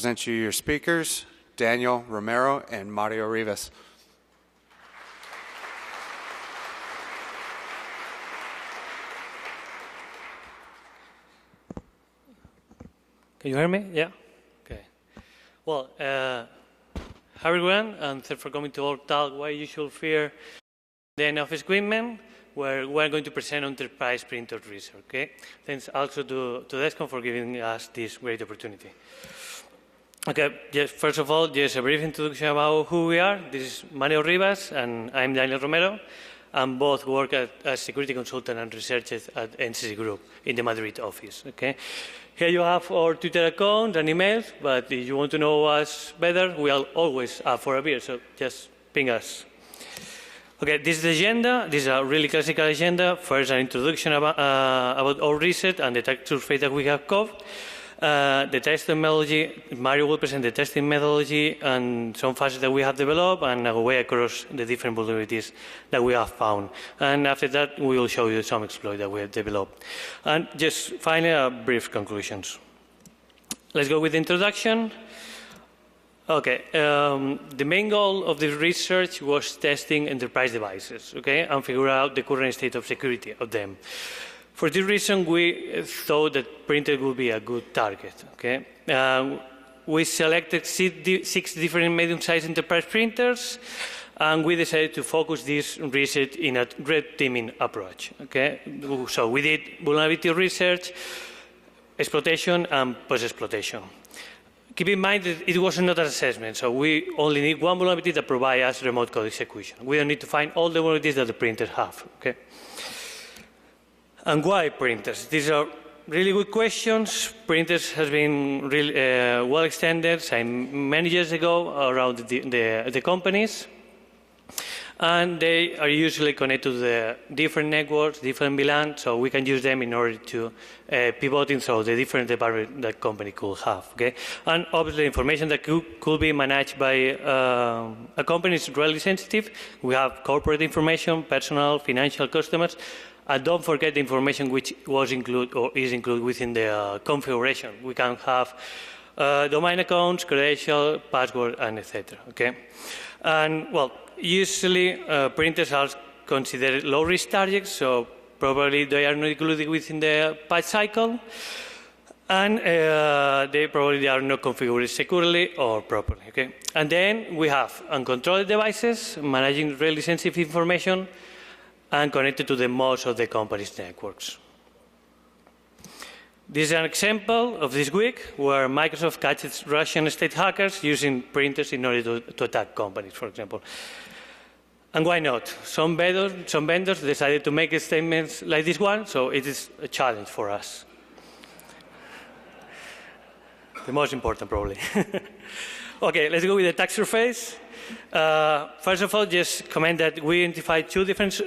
Present you your speakers, Daniel, Romero, and Mario Rivas. Can you hear me? Yeah? Okay. Well, hi everyone, and thanks for coming to our talk, Why You Should Fear the End of Equipment, where we're going to present enterprise printer research, okay? Thanks also to Descom for giving us this great opportunity. Okay, just first of all, just a brief introduction about who we are. This is Mario Rivas, and I'm Daniel Romero, and both work as security consultant and researchers at NCC Group in the Madrid office, okay? Here you have our Twitter account and emails, but if you want to know us better, we are always up for a beer, so just ping us. Okay, this is the agenda. This is a really classical agenda. First, an introduction about our research and the attack surface that we have covered. The testing methodology, Mario will present the testing methodology and some phases that we have developed and a way across the different vulnerabilities that we have found. And after that, we will show you some exploits that we have developed. And just finally, brief conclusions. Let's go with the introduction. Okay, the main goal of the research was testing enterprise devices, okay, and figure out the current state of security of them. For this reason, we thought that printer would be a good target. Okay, we selected 6 different medium-sized enterprise printers, and we decided to focus this research in a red teaming approach. Okay, so we did vulnerability research, exploitation, and post-exploitation. Keep in mind that it was not an assessment, so we only need one vulnerability that provides us remote code execution. We don't need to find all the vulnerabilities that the printers have. Okay. And why printers? These are really good questions. Printers has been really well extended many years ago around the companies. And they are usually connected to the different networks, different VLAN, so we can use them in order to pivot into the different departments that company could have. Okay? And obviously information that could be managed by a company is really sensitive. We have corporate information, personal, financial, customers. And don't forget the information which was included or is included within the configuration. We can have domain accounts, credential, password, and etc. Okay, and well, usually printers are considered low-risk targets, so probably they are not included within the patch cycle, and they probably are not configured securely or properly. Okay, and then we have uncontrolled devices managing really sensitive information and connected to the most of the company's networks. This is an example of this week where Microsoft catches Russian state hackers using printers in order to attack companies, for example. And why not? Some vendors decided to make statements like this one, so it is a challenge for us. The most important, probably. Okay, let's go with the attack surface. First of all, just comment that we identified 2 different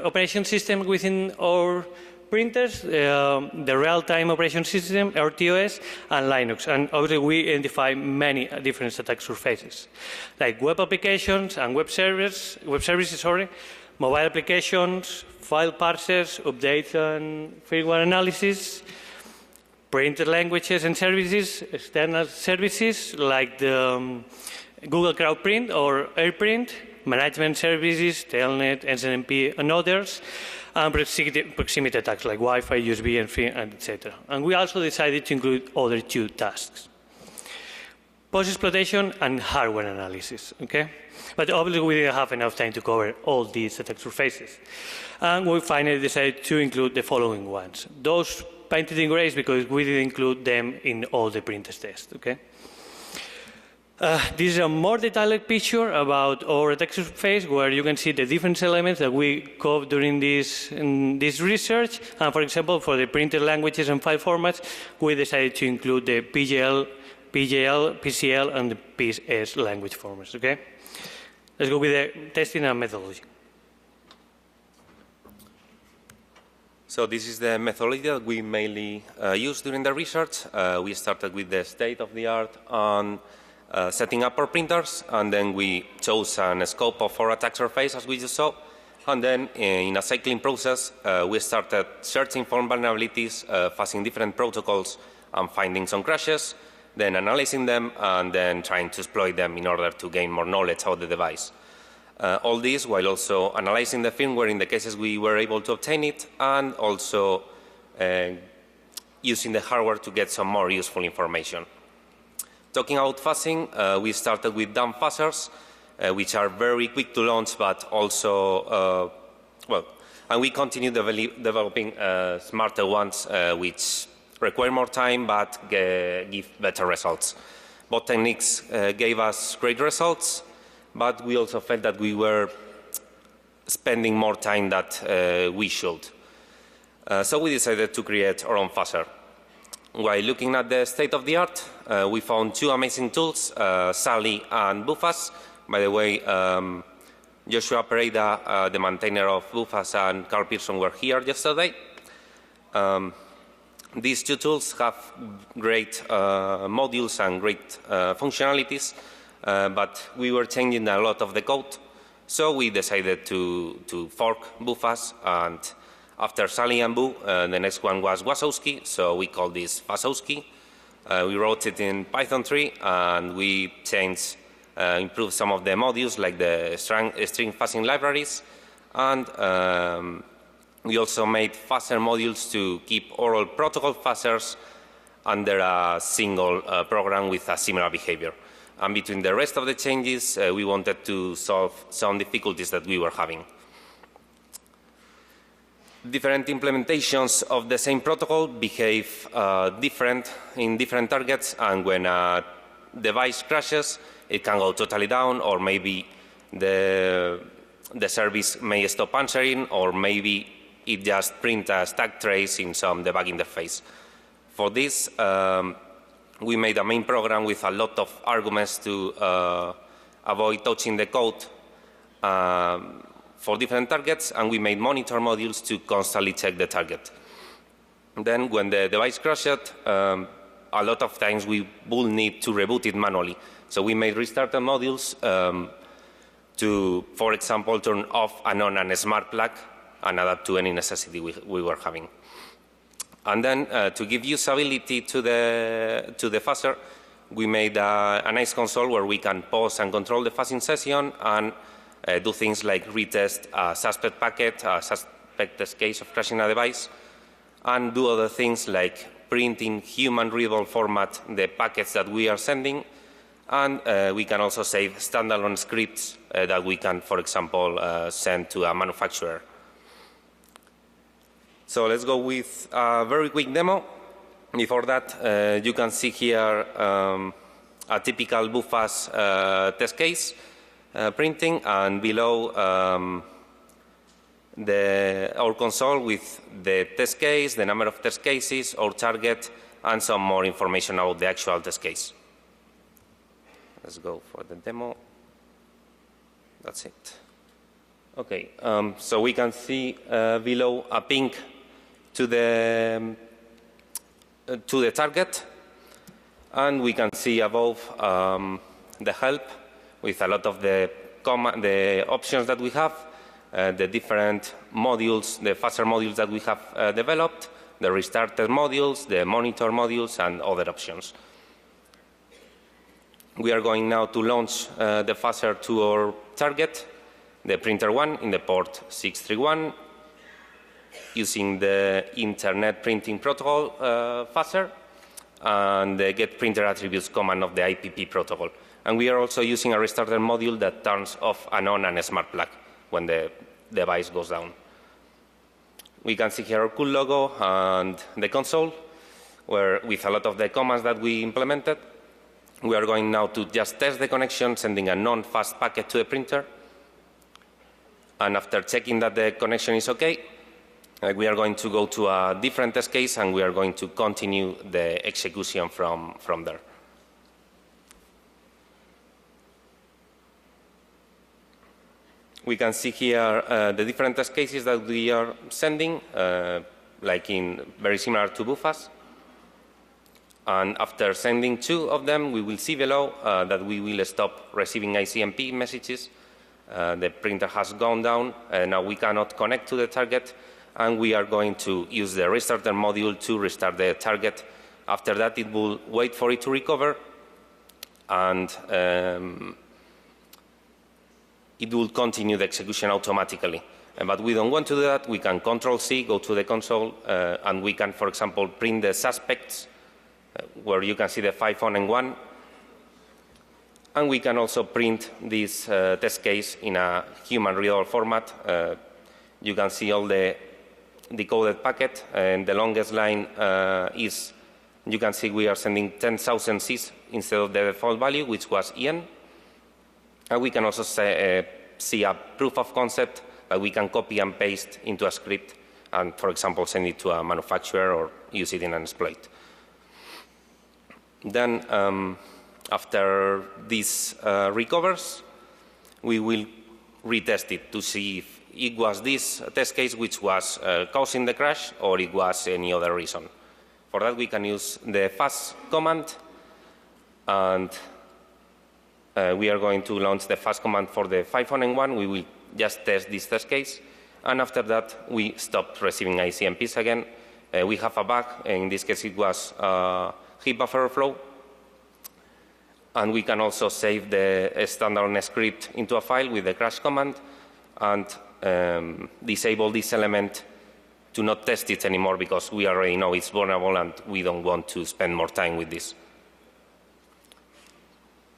operation systems within our printers, the real-time operation system, RTOS, and Linux. And obviously, we identify many different attack surfaces, like web applications and web services, mobile applications, file parsers, updates and firmware analysis, printer languages and services, external services like the Google Crowd Print or AirPrint, management services, Telnet, SNMP, and others, and proximity attacks like Wi-Fi, USB, and etc. And we also decided to include other 2 tasks: post-exploitation and hardware analysis. Okay, but obviously we didn't have enough time to cover all these attack surfaces, and we finally decided to include the following ones. Those painted in gray because we didn't include them in all the printers tests. Okay. This is a more detailed picture about our attack surface where you can see the different elements that we covered during this research. And for example, for the printer languages and file formats, we decided to include the PGL, PCL, and the PS language formats. Okay? Let's go with the testing and methodology. So this is the methodology that we mainly used during the research. We started with the state-of-the-art on setting up our printers, and then we chose a scope of our attack surface, as we just saw. And then in a cycling process, we started searching for vulnerabilities, fuzzing different protocols, and finding some crashes. then analyzing them, and then trying to exploit them in order to gain more knowledge about the device. All this while also analyzing the firmware in the cases we were able to obtain it, and also using the hardware to get some more useful information. Talking about fuzzing, we started with dumb fuzzers, which are very quick to launch, but also, and we continue developing smarter ones, which require more time but give better results. Both techniques gave us great results, but we also felt that we were spending more time than we should. So we decided to create our own fuzzer. While looking at the state of the art, we found two amazing tools, Sally and Bufas. By the way, Joshua Pereira, the maintainer of Bufas, and Carl Pearson were here yesterday. These two tools have great modules and great functionalities, but we were changing a lot of the code, so we decided to fork Bufas, and after Sally and Boo, the next one was Wasowski, so we called this Wasowski. We wrote it in Python 3, and we changed, improved some of the modules, like the string fuzzing libraries, and we also made fuzzer modules to keep all protocol fuzzers under a single program with a similar behavior. And between the rest of the changes, we wanted to solve some difficulties that we were having. Different implementations of the same protocol behave different in different targets, and when a device crashes, it can go totally down, or maybe the service may stop answering, or maybe it just prints a stack trace in some debug interface. For this, we made a main program with a lot of arguments to avoid touching the code for different targets, and we made monitor modules to constantly check the target. Then when the device crashed, a lot of times we will need to reboot it manually. So we made restarter modules to, for example, turn off and on a smart plug and adapt to any necessity we were having. And then to give usability to the fuzzer, we made a nice console where we can pause and control the fuzzing session and do things like retest a suspect packet, a suspect test case of crashing a device, and do other things like print in human readable format the packets that we are sending, and we can also save standalone scripts that we can, for example, send to a manufacturer. So let's go with a very quick demo. Before that, you can see here a typical Bufas test case printing, and below our console with the test case, the number of test cases, our target, and some more information about the actual test case. Let's go for the demo. That's it. Okay, so we can see below a ping to the target, and we can see above the help with a lot of the options that we have, the different modules, the fuzzer modules that we have developed, the restarter modules, the monitor modules, and other options. We are going now to launch the fuzzer to our target, the printer 1 in the port 631, using the internet printing protocol fuzzer and the get printer attributes command of the IPP protocol. And we are also using a restarter module that turns off and on a smart plug when the device goes down. We can see here our cool logo and the console, where with a lot of the commands that we implemented, we are going now to just test the connection, sending a non-fast packet to the printer. And after checking that the connection is okay, we are going to go to a different test case, and we are going to continue the execution from there. We can see here the different test cases that we are sending, like very similar to Bufas. And after sending 2 of them, we will see below that we will stop receiving ICMP messages. The printer has gone down, and now we cannot connect to the target, and we are going to use the restarter module to restart the target After that, it will wait for it to recover, and it will continue the execution automatically. But we don't want to do that. We can Control-C, go to the console, and we can, for example, print the suspects, where you can see the 5 on and 1. And we can also print this test case in a human-readable format. You can see all the decoded packet, and the longest line is, you can see we are sending 10,000 Cs instead of the default value, which was EN. And we can also see a proof of concept that we can copy and paste into a script and, for example, send it to a manufacturer or use it in an exploit. Then, after this recovers, we will retest it to see if it was this test case which was causing the crash or it was any other reason. For that, we can use the fast command, and we are going to launch the fast command for the 501. We will just test this test case, and after that, we stopped receiving ICMPs again. We have a bug. In this case, it was heap buffer overflow. And we can also save the standard script into a file with the crash command and disable this element to not test it anymore, because we already know it's vulnerable and we don't want to spend more time with this.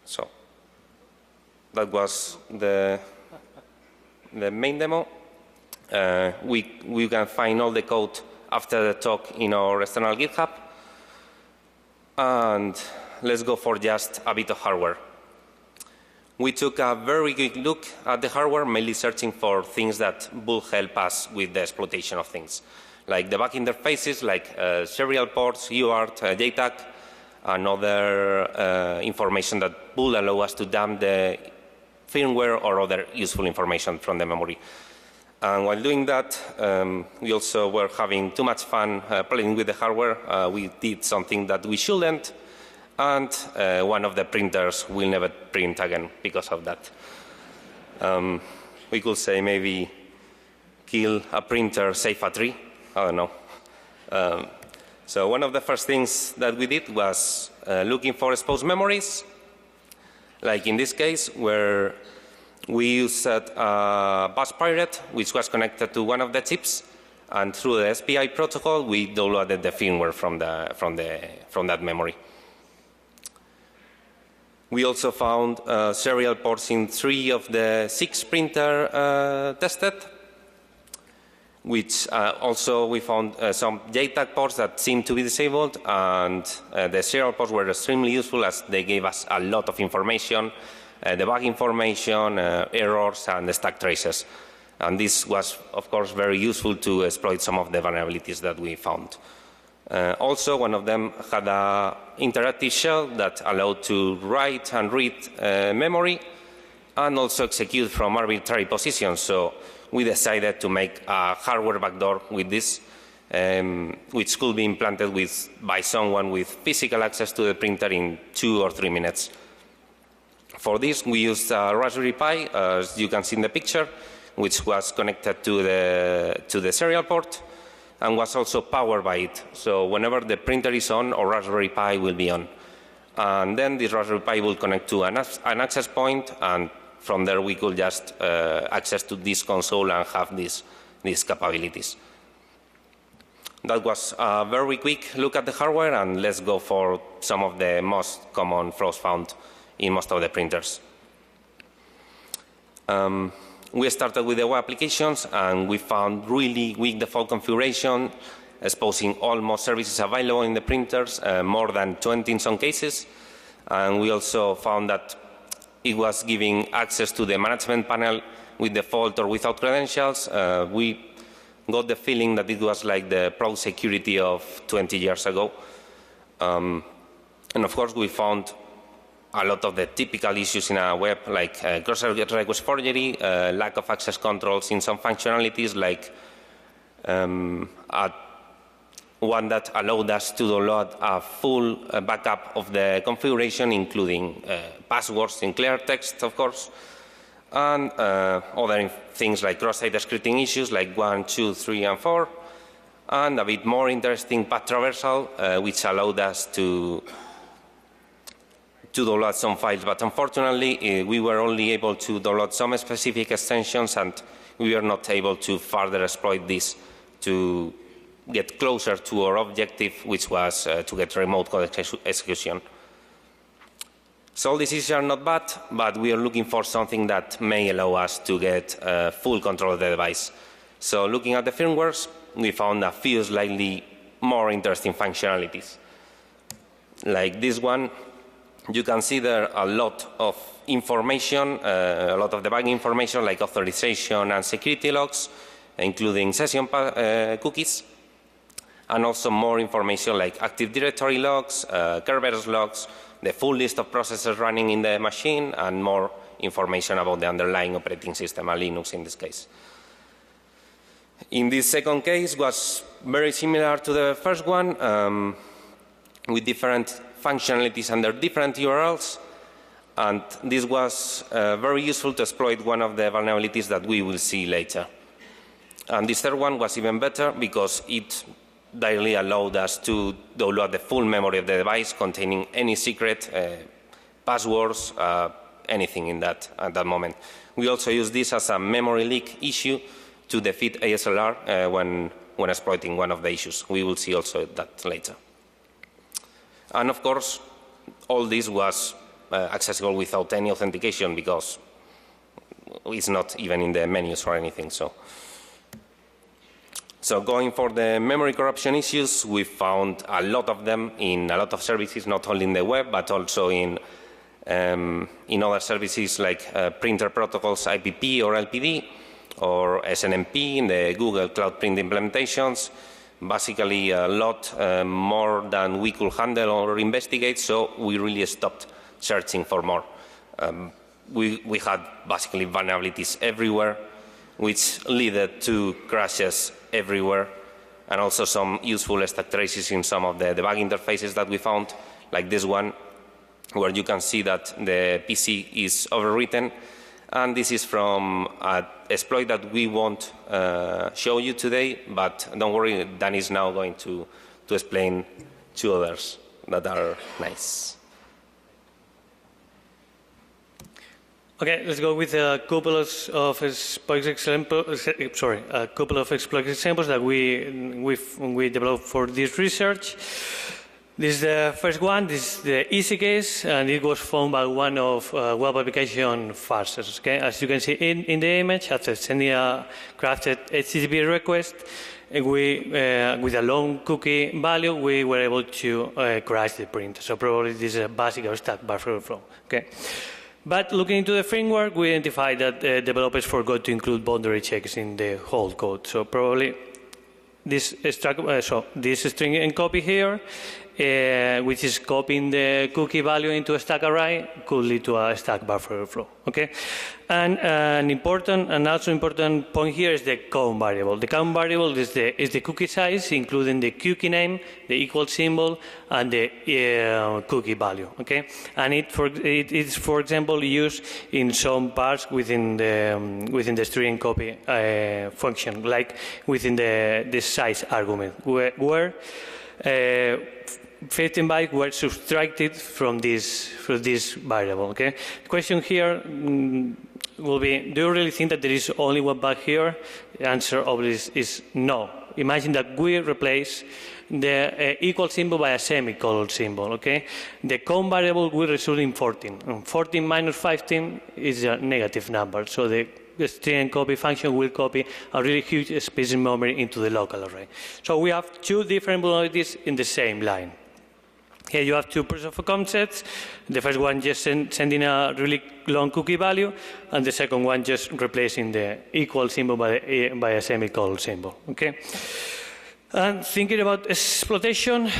So that was the main demo. We can find all the code after the talk in our external GitHub. And let's go for just a bit of hardware. We took a very quick look at the hardware, mainly searching for things that will help us with the exploitation of things, like the back interfaces, like serial ports, UART, JTAG, and other information that will allow us to dump the firmware or other useful information from the memory. And while doing that, we also were having too much fun playing with the hardware. We did something that we shouldn't, and one of the printers will never print again because of that. We could say maybe kill a printer, save a tree. I don't know. So one of the first things that we did was looking for exposed memories, like in this case, where we used a bus pirate, which was connected to one of the chips, and through the SPI protocol, we downloaded the firmware from that memory. We also found serial ports in 3 of the 6 printer tested, which also we found some JTAG ports that seemed to be disabled, and the serial ports were extremely useful as they gave us a lot of information, the bug information, errors, and the stack traces. And this was, of course, very useful to exploit some of the vulnerabilities that we found. Also, one of them had an interactive shell that allowed to write and read memory and also execute from arbitrary positions. So we decided to make a hardware backdoor with this, which could be implanted by someone with physical access to the printer in 2 or 3 minutes. For this, we used a Raspberry Pi, as you can see in the picture, which was connected to the serial port, and was also powered by it. So whenever the printer is on, our Raspberry Pi will be on. And then this Raspberry Pi will connect to an access point, and from there we could just access to this console and have these capabilities. That was a very quick look at the hardware, and let's go for some of the most common flaws found in most of the printers. We started with the web applications, and we found really weak default configuration, exposing almost services available in the printers, more than 20 in some cases. And we also found that it was giving access to the management panel with default or without credentials. We got the feeling that it was like the pro security of 20 years ago. And of course, we found a lot of the typical issues in a web, like cross-request forgery, lack of access controls in some functionalities, like one that allowed us to download a full backup of the configuration, including passwords in clear text, of course, and other things like cross-site scripting issues like 1, 2, 3, and 4, and a bit more interesting path traversal, which allowed us to download some files. But unfortunately, we were only able to download some specific extensions, and we were not able to further exploit this to get closer to our objective, which was to get remote code execution. So all these issues are not bad, but we are looking for something that may allow us to get full control of the device. So looking at the firmwares, we found a few slightly more interesting functionalities. Like this one, you can see there a lot of information, a lot of debugging information like authorization and security logs, including session cookies, and also more information like Active Directory logs, Kerberos logs, the full list of processes running in the machine, and more information about the underlying operating system, and Linux in this case. In this second case was very similar to the first one, with different functionalities under different URLs, and this was very useful to exploit one of the vulnerabilities that we will see later. And this third one was even better because it directly allowed us to download the full memory of the device containing any secret, passwords, anything in that at that moment. We also use this as a memory leak issue to defeat ASLR when exploiting one of the issues. We will see also that later. And of course, all this was accessible without any authentication because it's not even in the menus or anything. So going for the memory corruption issues, we found a lot of them in a lot of services, not only in the web, but also in other services like printer protocols, IPP or LPD, or SNMP in the Google Cloud Print implementations. Basically a lot more than we could handle or investigate, so we really stopped searching for more. We had basically vulnerabilities everywhere, which led to crashes everywhere, and also some useful stack traces in some of the debug interfaces that we found, like this one, where you can see that the PC is overwritten. And this is from an exploit that we won't show you today, but don't worry, Dan is now going to explain two others that are nice. Okay, let's go with a couple of exploit examples. A couple of exploit examples that we developed for this research. This is the first one. This is the easy case, and it was found by one of web application farsers. Okay, as you can see in the image, after sending a crafted HTTP request, with a long cookie value, we were able to crash the print. So probably this is a basic or stack buffer overflow. Okay. But looking into the framework, we identified that developers forgot to include boundary checks in the whole code. So probably this string and copy here, which is copying the cookie value into a stack array, could lead to a stack buffer overflow. Okay, and an also important point here is the count variable. The count variable is the cookie size, including the cookie name, the equal symbol, and the cookie value. Okay, and it is, for example, used in some parts within the string and copy function, like within the size argument, where 15 bytes were subtracted from this variable. Okay. The question here will be: do you really think that there is only one byte here? The answer obviously is no. Imagine that we replace the equal symbol by a semicolon symbol. Okay. The count variable will result in 14. And 14 minus 15 is a negative number. So the string and copy function will copy a really huge space in memory into the local array. So we have two different vulnerabilities in the same line. Here you have two proofs of concepts. The first one just sending a really long cookie value, and the second one just replacing the equal symbol by a semicolon symbol. Okay. And thinking about exploitation,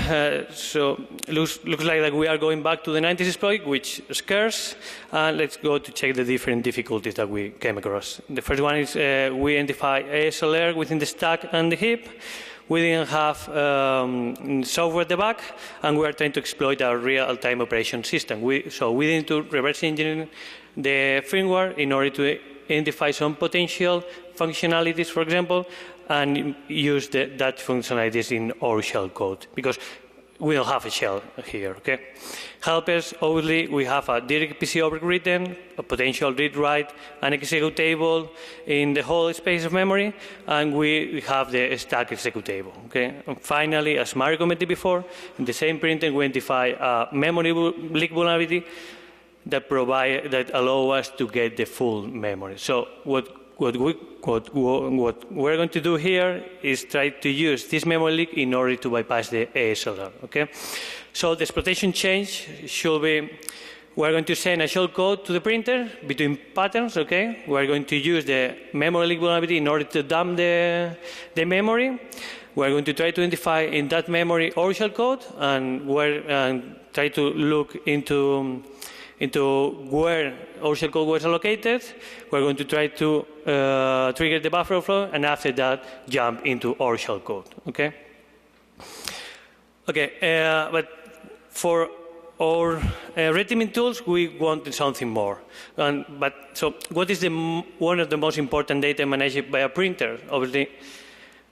so looks like that we are going back to the 90s exploit, which scares. And let's go to check the different difficulties that we came across. The first one is we identify ASLR within the stack and the heap. We didn't have software debug, and we are trying to exploit a real-time operation system. So we need to reverse engineer the firmware in order to identify some potential functionalities, for example, and use that functionalities in our shell code, because we don't have a shell here, okay? Helpers, obviously, we have a direct PC object written, a potential read-write, an executable in the whole space of memory, and we have the stack executable, okay? And finally, as Mario commented before, in the same printer, we identify a memory leak vulnerability that allow us to get the full memory. So what we're going to do here is try to use this memory leak in order to bypass the ASLR, okay? So the exploitation change should be, we're going to send a shell code to the printer between patterns, okay? We're going to use the memory leak vulnerability in order to dump the memory. We're going to try to identify in that memory our shell code, and try to look into where our shell code was allocated. We're going to try to trigger the buffer overflow, and after that, jump into our shell code, okay? Okay, but for our red teaming tools, we wanted something more. So what is one of the most important data managed by a printer? Obviously,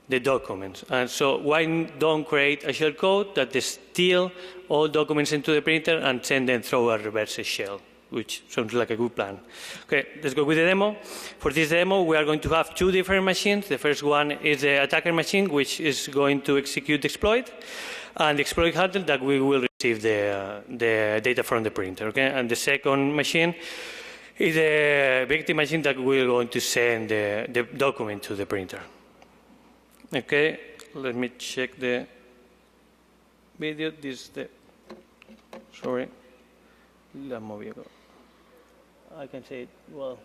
the documents. And so why don't create a shell code that steal all documents into the printer and send them through a reverse shell, which sounds like a good plan. Okay, let's go with the demo. For this demo, we are going to have two different machines. The first one is the attacker machine, which is going to execute the exploit, and the exploit handle that we will receive the data from the printer. Okay, and the second machine is the victim machine that we're going to send the document to the printer. Okay, let me check the video. Sorry. I can say it well.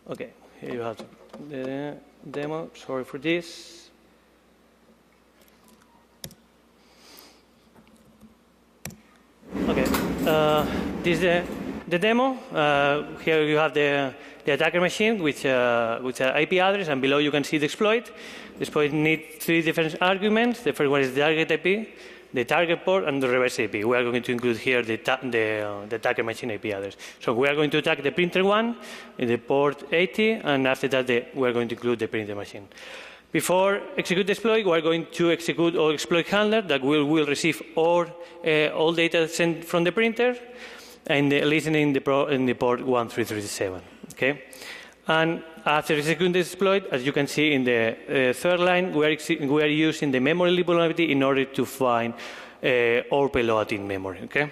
Okay, here you have the demo. Sorry for this. Okay, this is the demo. Here you have the attacker machine with an IP address, and below you can see the exploit. The exploit needs three different arguments. The first one is the target IP, the target port, and the reverse IP. We are going to include here the attacker machine IP address. So we are going to attack the printer one, the port 80, and after that we are going to include the printer machine. Before execute the exploit, we are going to execute our exploit handler that will receive all data sent from the printer and listening in the port 1337. Okay, and after executing the exploit, as you can see in the third line, we are using the memory leak vulnerability in order to find our payload in memory. Okay,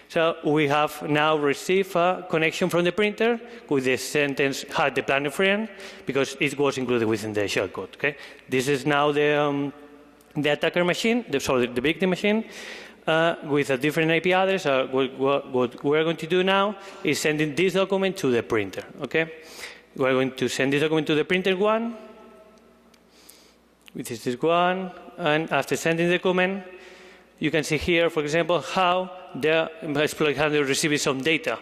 so we have now received a connection from the printer with the sentence "had the planner friend" because it was included within the shellcode. Okay, this is now the attacker machine, the victim machine. With a different IP address, what we're going to do now is sending this document to the printer. Okay, we're going to send this document to the printer one, which is this one, and after sending the document, you can see here, for example, how the exploit handler receives some data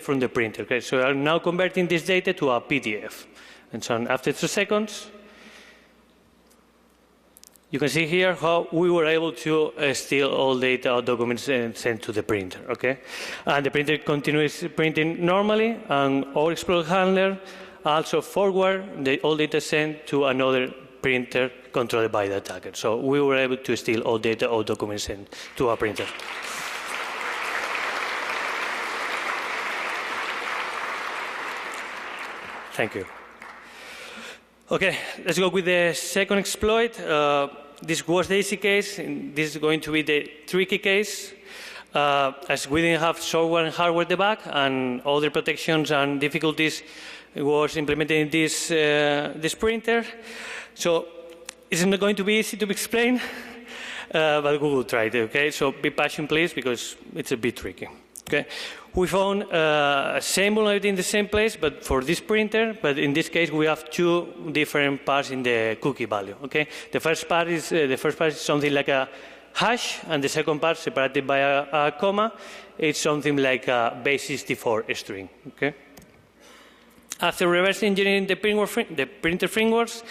from the printer. Okay, so I'm now converting this data to a PDF, and so after 2 seconds. You can see here how we were able to steal all data or documents and send to the printer, okay? And the printer continues printing normally, and our exploit handler also forward all data sent to another printer controlled by the attacker. So we were able to steal all data or documents sent to a printer. Thank you. Okay, let's go with the second exploit. This was the easy case. This is going to be the tricky case. As we didn't have software and hardware debug, and all the protections and difficulties was implemented in this printer. So it's not going to be easy to explain, but we will try it, okay? So be patient, please, because it's a bit tricky. Okay, we found same vulnerability in the same place, but for this printer. But in this case, we have two different parts in the cookie value. Okay, the first part is something like a hash, and the second part, separated by a comma, it's something like a base 64 string. Okay. After reverse engineering the printer frameworks,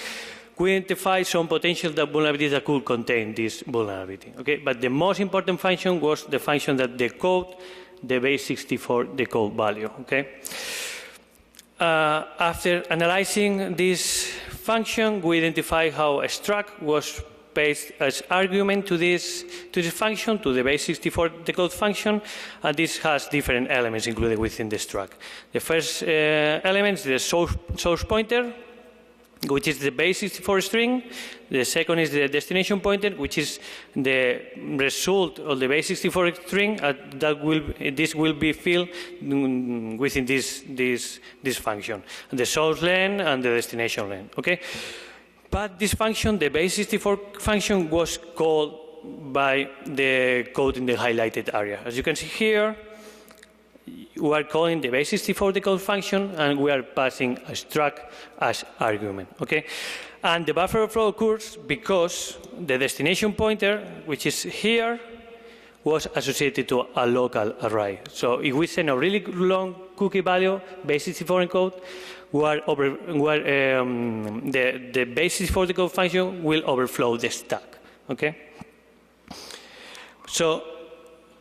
we identified some potential vulnerabilities that could contain this vulnerability. Okay? But the most important function was the function that decoded the base64 decode value. Okay? After analyzing this function, we identified how a struct was passed as argument to this function, to the base64 decode function, and this has different elements included within the struct. The first element is the source pointer, which is the base64 string. The second is the destination pointer, which is the result of the base64 string. This will be filled within this function, the source len and the destination len. Okay, but this function, the base64 function, was called by the code in the highlighted area. As you can see here, we are calling the base64 decode function, and we are passing a struct as argument. Okay, and the buffer overflow occurs because the destination pointer, which is here, was associated to a local array. So if we send a really long cookie value, base64 encode, the base64 decode function will overflow the stack. Okay, so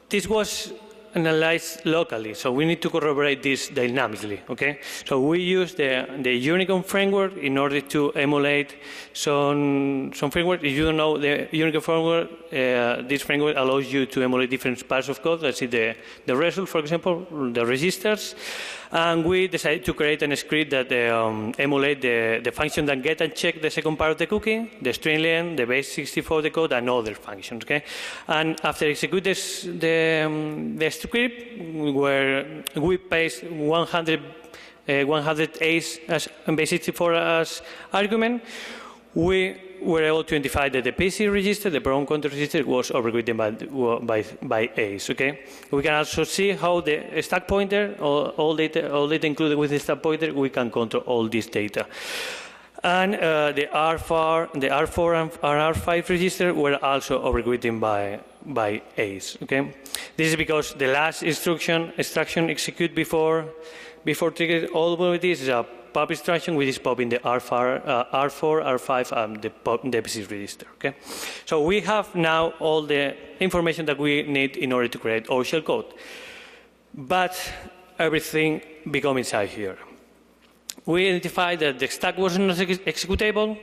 this was analyzed locally, so we need to corroborate this dynamically. Okay, so we use the Unicorn framework in order to emulate some framework. If you don't know the Unicorn framework, this framework allows you to emulate different parts of code. Let's see the result, for example, the registers, and we decided to create a script that emulate the function that get and check the second part of the cookie, the string len, the base64 decode, and other functions. Okay, and after execute the script where we paste 100 as base64 as argument, we were able to identify that the PC register, the program counter register, was overwritten by A's. Okay, we can also see how the stack pointer, all data included with the stack pointer, we can control all this data. And the R4 and R5 register were also overwritten by A's. Okay, this is because the last instruction execute before trigger all vulnerabilities is a pop instruction, which is popping the R4, R5, and the PC register. Okay, so we have now all the information that we need in order to create our shell code, but everything becomes inside here. We identified that the stack was not executable.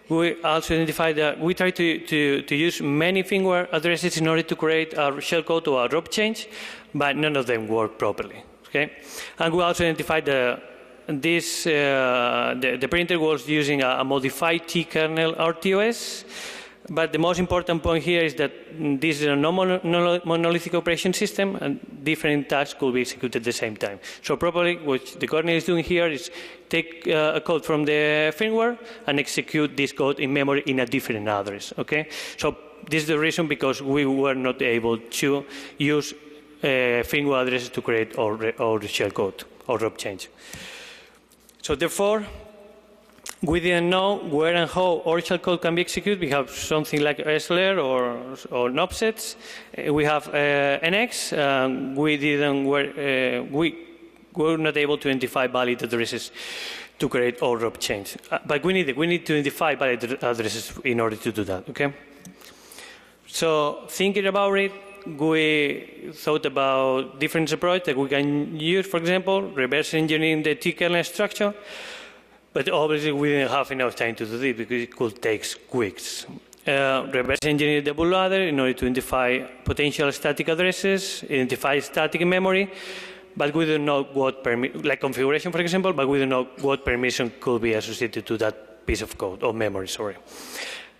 We also identified that we tried to use many firmware addresses in order to create a shell code or a drop change, but none of them worked properly. Okay, and we also identified that the printer was using a modified T-kernel RTOS. But the most important point here is that this is a non-monolithic operation system, and different tasks could be executed at the same time. So probably what the kernel is doing here is take a code from the firmware and execute this code in memory in a different address. Okay, so this is the reason because we were not able to use firmware addresses to create our shell code or drop change. So therefore, we didn't know where and how our shell code can be executed. We have something like SLR or offsets. We have NX. We were not able to identify valid addresses to create our drop change. But we need to identify valid addresses in order to do that. Okay. So thinking about it, we thought about different approaches that we can use. For example, reverse engineering the T-kernel structure. But obviously, we didn't have enough time to do this because it could take weeks. Reverse engineer the bootloader in order to identify potential static addresses, identify static memory, but we don't know what like configuration, for example, but we don't know what permission could be associated to that piece of code or memory. Sorry.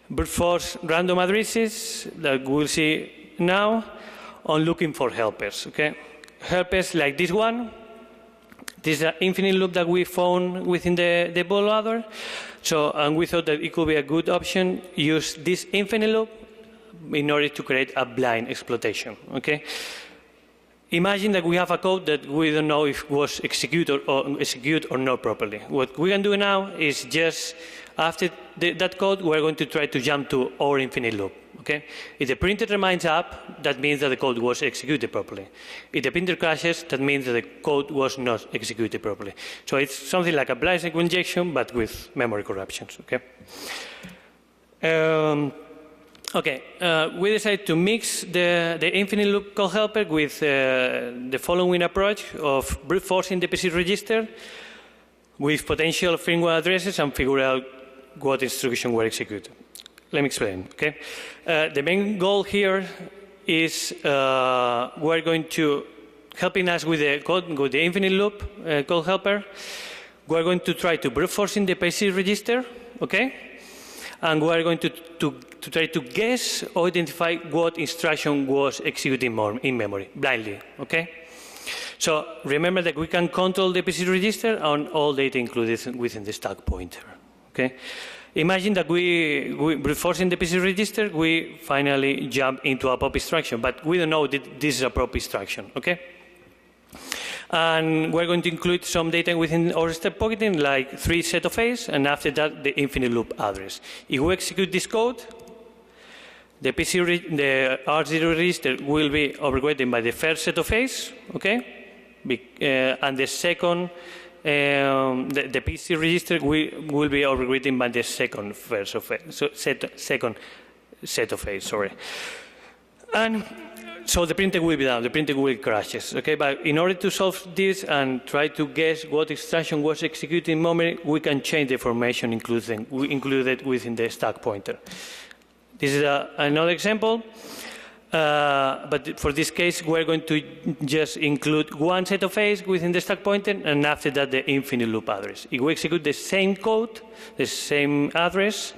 Brute force random addresses that we'll see now on looking for helpers. Okay, helpers like this one. This is an infinite loop that we found within the bootloader. So, and we thought that it could be a good option, use this infinite loop in order to create a blind exploitation. Okay? Imagine that we have a code that we don't know if it was executed or not properly. What we can do now is just, after that code, we're going to try to jump to our infinite loop. Okay? If the printer remains up, that means that the code was executed properly. If the printer crashes, that means that the code was not executed properly. So it's something like a blind cycle injection, but with memory corruptions. Okay? We decided to mix the infinite loop call helper with the following approach of brute forcing the PC register with potential firmware addresses and figure out what instructions were executed. Let me explain. Okay, the main goal here is we're going to helping us with the code, with the infinite loop call helper. We're going to try to brute forcing the PC register. Okay, and we're going to try to guess or identify what instruction was executed in memory blindly. Okay. So remember that we can control the PC register and all data included within the stack pointer. Okay. Imagine that we brute forcing the PC register, we finally jump into a pop instruction, but we don't know that this is a pop instruction, okay? And we're going to include some data within our step pocketing, like 3 set of A's, and after that, the infinite loop address. If we execute this code, the R0 register will be overwritten by the first set of A's, okay? And the second, the PC register will be overwritten by the second second set of A's, sorry. And so the printer will be down, the printer will crashes, okay? But in order to solve this and try to guess what instruction was executed in memory, we can change the information included within the stack pointer. This is another example. But for this case, we're going to just include one set of A's within the stack pointer, and after that, the infinite loop address. If we execute the same code, the same address,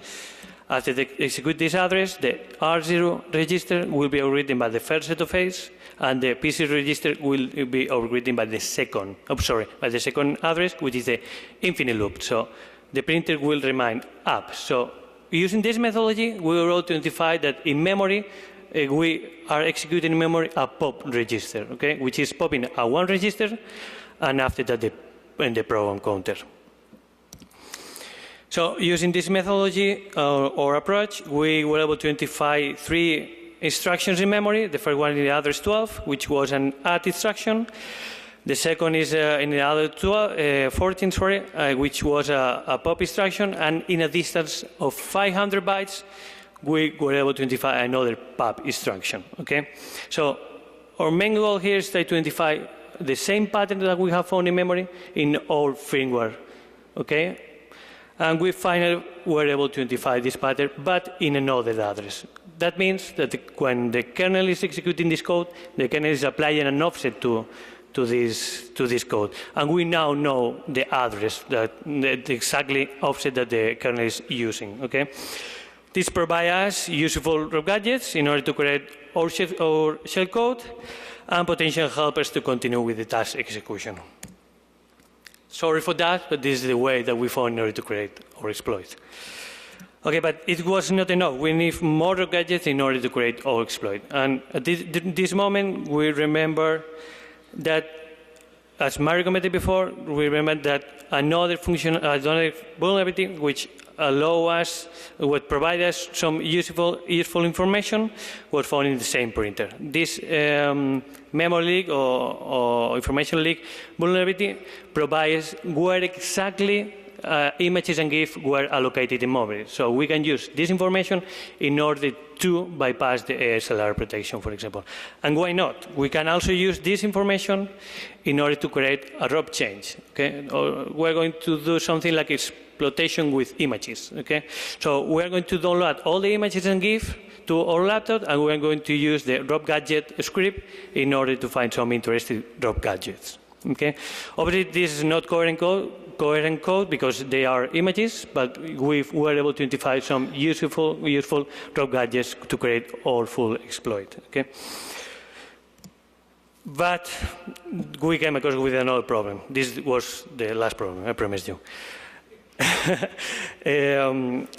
after they execute this address, the R0 register will be overwritten by the first set of A's, and the PC register will be overwritten by the second, by the second address, which is the infinite loop. So the printer will remain up. So using this methodology, we were able to identify that in memory, we are executing in memory a pop register, okay, which is popping a 1 register, and after that the program counter. So using this methodology or approach, we were able to identify 3 instructions in memory. The first one is the address 12, which was an add instruction. The second is in the other 14, which was a pop instruction, and in a distance of 500 bytes, we were able to identify another pop instruction, okay? So our main goal here is to identify the same pattern that we have found in memory in all firmware, okay? And we finally were able to identify this pattern, but in another address. That means that when the kernel is executing this code, the kernel is applying an offset to this code. And we now know the address, the exactly offset that the kernel is using, okay? This provides us useful rope gadgets in order to create our shell code and potential helpers to continue with the task execution. Sorry for that, but this is the way that we found in order to create our exploit. Okay, but it was not enough. We need more rope gadgets in order to create our exploit. And at this moment, we remember that, as Mario commented before, we remember that another vulnerability which would provide us some useful information was found in the same printer. This memory leak or information leak vulnerability provides where exactly images and GIF were allocated in memory. So we can use this information in order to bypass the ASLR protection, for example. And why not? We can also use this information in order to create a rope change. Okay? Or we're going to do something like exploitation with images. Okay? So we're going to download all the images and GIF to our laptop, and we're going to use the rope gadget script in order to find some interesting rope gadgets. Okay? Obviously, this is not coherent code because they are images, but we were able to identify some useful rope gadgets to create our full exploit. Okay? But we came across with another problem. This was the last problem, I promise you.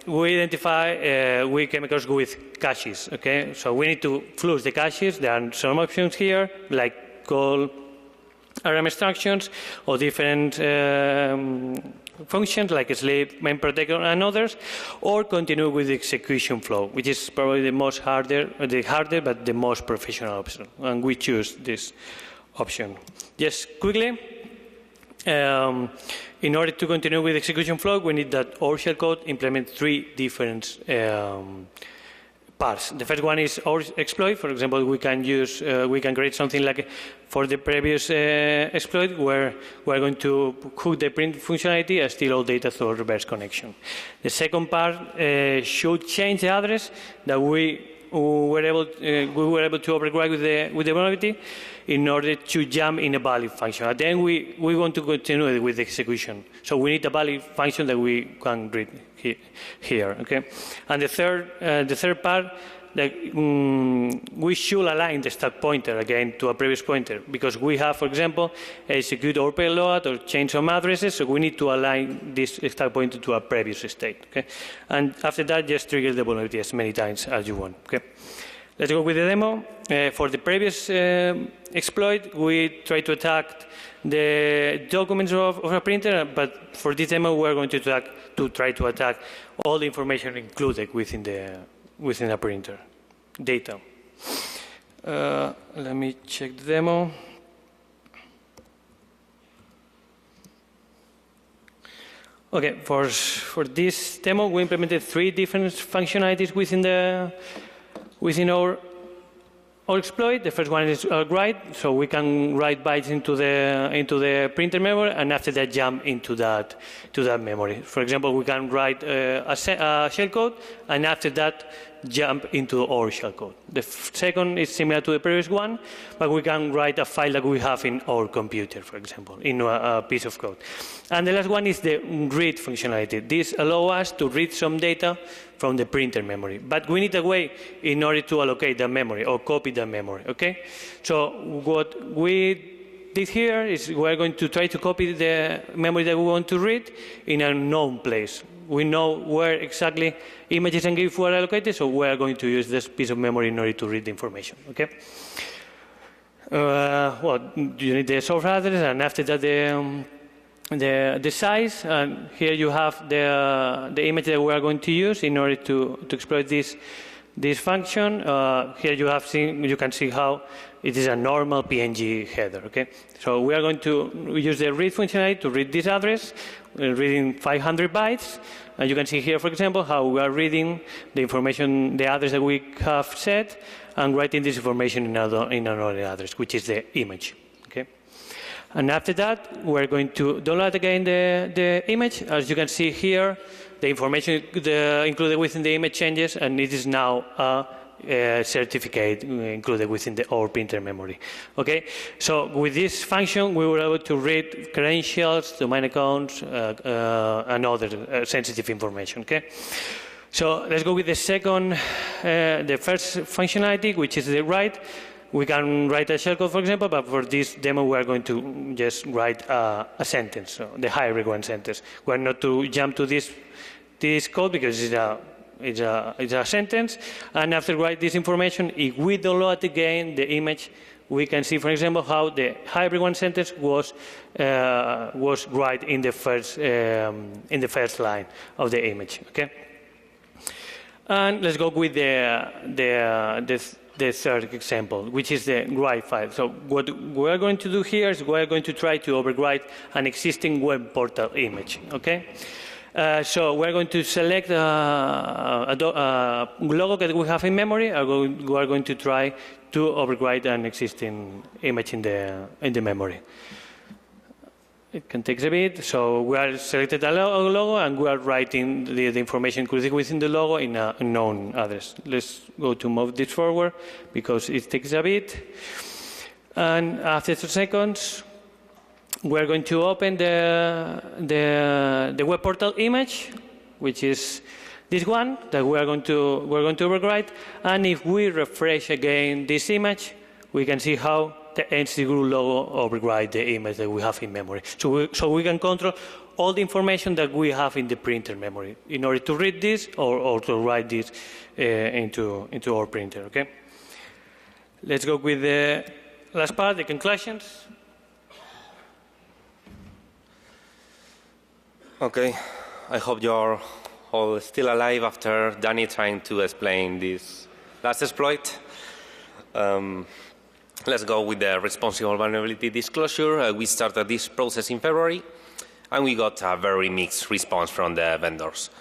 We came across with caches. Okay? So we need to flush the caches. There are some options here, like call RM instructions or different functions like sleep, main protector, and others, or continue with the execution flow, which is probably the harder but the most professional option, and we choose this option. Just quickly, in order to continue with execution flow, we need that our shellcode implement 3 different parts. The first one is our exploit. For example, we can create something like for the previous exploit where we're going to hook the print functionality and steal all data through a reverse connection. The second part should change the address that we were able to override with the vulnerability in order to jump in a valid function. At the end, we want to continue with the execution. So we need a valid function that we can read here. Okay, and the third part, we should align the stack pointer again to a previous pointer, because we have, for example, execute or payload or change some addresses, so we need to align this stack pointer to a previous state. Okay, and after that, just trigger the vulnerability as many times as you want. Okay, let's go with the demo. For the previous exploit, we try to attack the documents of a printer, but for this demo, we're going to try to attack all the information included within a printer data. Let me check the demo. Okay, for this demo, we implemented 3 different functionalities within our exploit. The first one is write, so we can write bytes into the printer memory, and after that jump into that memory. For example, we can write a shellcode, and after that jump into our shellcode. The second is similar to the previous one, but we can write a file that we have in our computer, for example, in a piece of code. And the last one is the read functionality. This allows us to read some data from the printer memory, but we need a way in order to allocate the memory or copy the memory. Okay, so what we did here is we're going to try to copy the memory that we want to read in a known place. We know where exactly images and GIFs were allocated, so we are going to use this piece of memory in order to read the information. Okay. Well, you need the source address, and after that the size, and here you have the image that we are going to use in order to exploit this function. Here you can see how it is a normal PNG header. Okay, so we are going to use the read functionality to read this address, reading 500 bytes, and you can see here, for example, how we are reading the information, the address that we have set, and writing this information in another address, which is the image. Okay. And after that, we're going to download again the image. As you can see here, the information included within the image changes, and it is now a certificate included within our printer memory. Okay, so with this function, we were able to read credentials, domain accounts, and other sensitive information. Okay, so let's go with the first functionality, which is the write. We can write a shellcode, for example, but for this demo, we are going to just write a sentence, so the hybrid one sentence. We're not to jump to this code because it's a sentence. And after write this information, if we download again the image, we can see, for example, how the hybrid one sentence was right in the first line of the image. Okay. And let's go with the third example, which is the write file. So what we're going to do here is we're going to try to overwrite an existing web portal image. Okay. So we're going to select a logo that we have in memory, and we are going to try to overwrite an existing image in the memory. It can take a bit. So we are selected a logo, and we are writing the information included within the logo in a known address. Let's go to move this forward because it takes a bit. And after 2 seconds, we're going to open the web portal image, which is this one that we're going to overwrite. And if we refresh again this image, we can see how the entity group logo overwrite the image that we have in memory. So we can control all the information that we have in the printer memory in order to read this or to write this into our printer. Okay. Let's go with the last part, the conclusions. Okay, I hope you're all still alive after Danny trying to explain this last exploit. Let's go with the responsible vulnerability disclosure. We started this process in February, and we got a very mixed response from the vendors.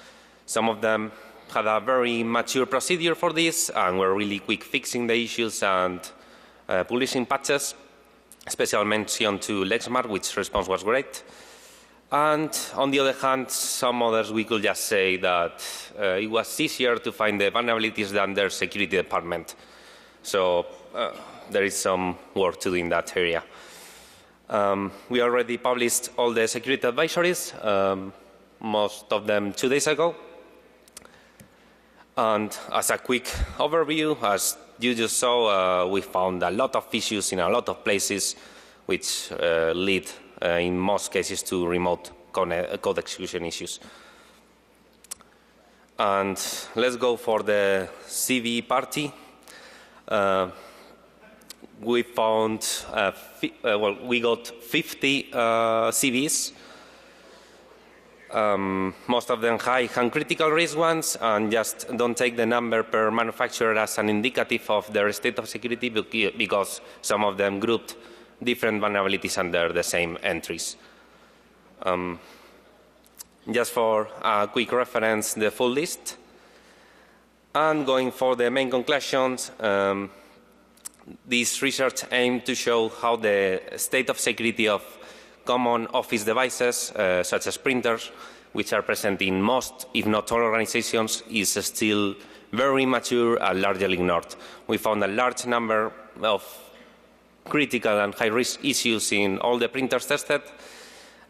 Some of them had a very mature procedure for this and were really quick fixing the issues and publishing patches. Special mention to Lexmark, which response was great. And on the other hand, some others we could just say that it was easier to find the vulnerabilities than their security department. So there is some work to do in that area. We already published all the security advisories, most of them 2 days ago. And as a quick overview, as you just saw, we found a lot of issues in a lot of places, which lead in most cases to remote code execution issues. And let's go for the CV party. We found, we got 50 CVs, most of them high and critical risk ones, and just don't take the number per manufacturer as an indicative of their state of security, because some of them grouped different vulnerabilities under the same entries. Just for a quick reference, the full list. And going for the main conclusions, this research aimed to show how the state of security of common office devices, such as printers, which are present in most, if not all organizations, is still very mature and largely ignored. We found a large number of critical and high-risk issues in all the printers tested.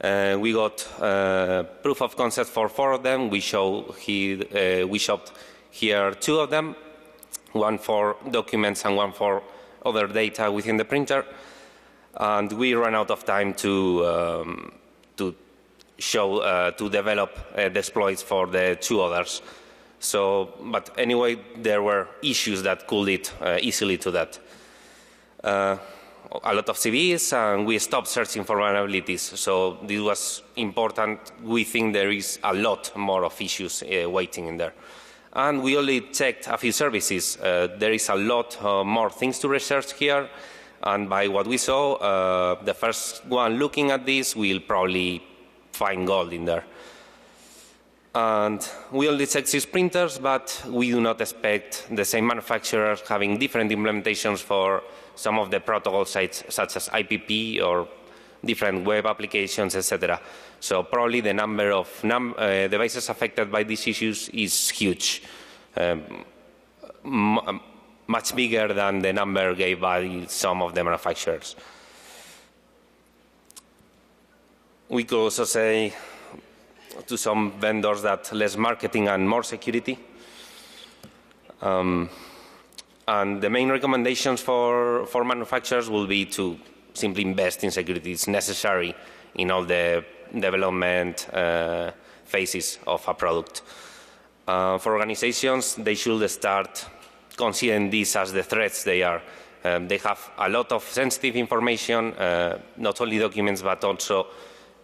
We got proof of concept for 4 of them. We showed here 2 of them, one for documents and one for other data within the printer. And we ran out of time to develop the exploits for the 2 others. So, but anyway, there were issues that could lead easily to that. A lot of CVs, and we stopped searching for vulnerabilities. So this was important. We think there is a lot more of issues waiting in there. And we only checked a few services. There is a lot more things to research here. And by what we saw, the first one looking at this will probably find gold in there. And we only check 6 printers, but we do not expect the same manufacturers having different implementations for some of the protocol sites, such as IPP or different web applications, etc. So probably the number of devices affected by these issues is huge, much bigger than the number gave by some of the manufacturers. We could also say to some vendors that less marketing and more security. And the main recommendations for manufacturers will be to simply invest in security. It's necessary in all the development phases of a product. For organizations, they should start considering this as the threats they are. They have a lot of sensitive information, not only documents, but also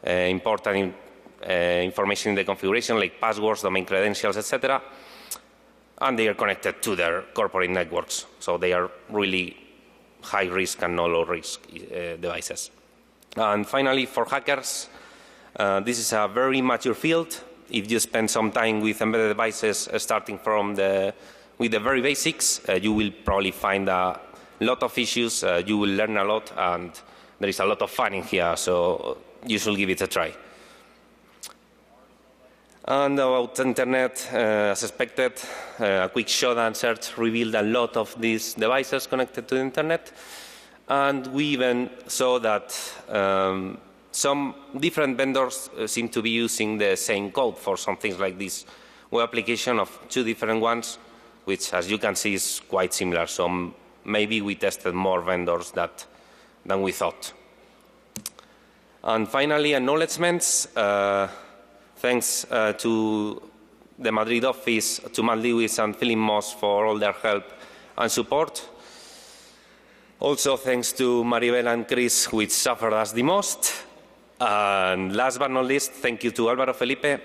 important information in the configuration, like passwords, domain credentials, etc. And they are connected to their corporate networks. So they are really high risk and no low risk devices. And finally, for hackers, this is a very mature field. If you spend some time with embedded devices, starting from with the very basics, you will probably find a lot of issues. You will learn a lot, and there is a lot of fun in here. So you should give it a try. And about internet, as expected, a quick showdown search revealed a lot of these devices connected to the internet. And we even saw that some different vendors seem to be using the same code for some things like this web application of 2 different ones, which, as you can see, is quite similar. So maybe we tested more vendors than we thought. And finally, acknowledgements. Thanks to the Madrid office, to Matt Lewis and Philip Moss for all their help and support. Also thanks to Maribel and Chris, which suffered us the most. And last but not least, thank you to Álvaro Felipe,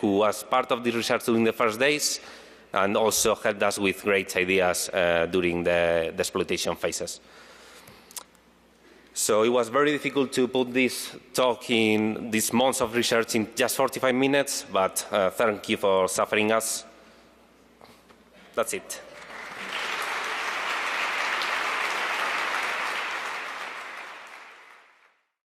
who was part of the research during the first days and also helped us with great ideas during the exploitation phases. So it was very difficult to put this talk in these months of research in just 45 minutes, but thank you for suffering us. That's it.